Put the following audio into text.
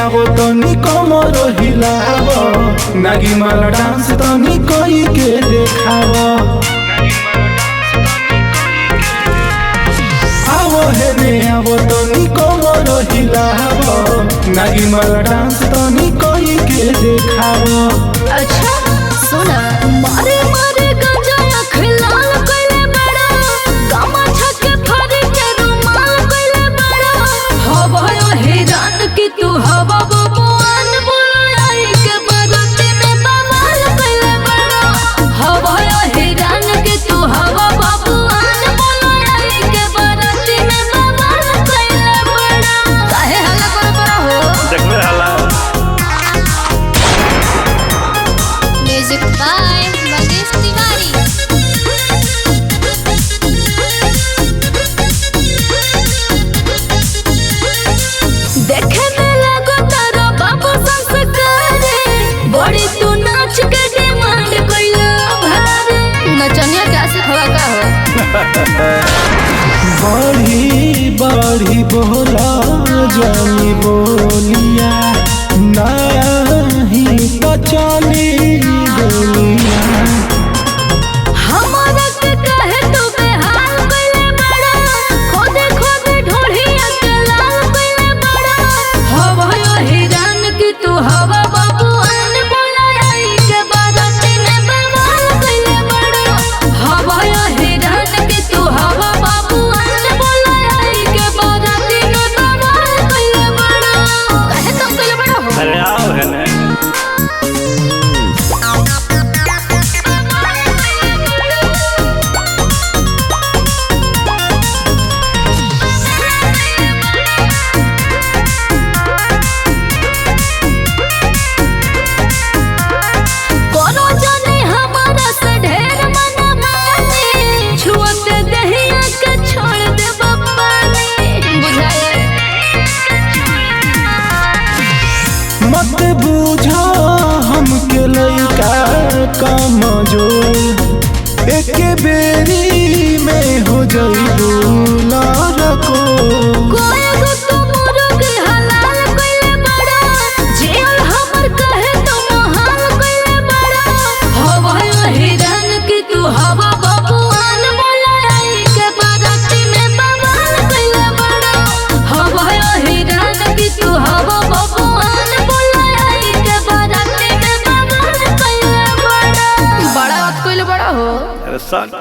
आवो तनी कमर हिलावो, नागी माला डांस तनी कोई के देखावो। आवो हेने आवो तनी कमर हिलावो, नागी माला डांस तनी कोई के देखावो। अच्छा सुना मारे मारे गंजा आँख लाल कइले बड़ा, गामा छके फरी के रुमाल कइले बड़ा। हवा हैरान की तू हवा बबुआन बोलाई के बरती में बवाल कइले बड़ा। हवा हैरान की तू हवा बबुआन बोलाई के बरती में बवाल कइले बड़ा। काहे हल्ला करे बड़ा हो? देखबे हल्ला। Music by Manish Tiwari. देखे में लगो तारा बाबू संस्कारे, बड़ी तू नाच के डिमांड कइला भारे। नचनिया कैसे खड़ा का हो? बढ़ी बढ़ी बोला जानी बोलिया, नहीं तो चली गोलिया। हमारा के कहे तू बेहाल कइले बड़ा, खोदे खोदे ढोढ़िया के लाल कइले बड़ा। हवा हैरान की तू हवा बबुआन बोलाई के बाराती में बवाल कइले बड़ा। हवा हैरान की तू हवा बबुआन बोलाई के बाराती में बवाल कइले बड़ा। काहे तुम कइले बड़ा हो? अरे आओ हेने। कोनो जाने हमारा से ढेर मना माने, छुअते दहिया के छोड़ दे बप्पा ने। बुझाए मत बूझो हमके लइका कमजोर, एक बेरी में हो जइबू लड़को। कोई गो तू मुर्ग हलाल कइले बड़ा, जेल हमर कहे तो महाल कइले बड़ा। हवा हैरान की तू हवा बबुआन बोलाई के बाराती में बवाल कइले बड़ा। हवा हैरान की तू हवा बबुआन बोलाई के बाराती में बवाल कइले बड़ा। बड़ा बात कइले बड़ा हो। अरे सच।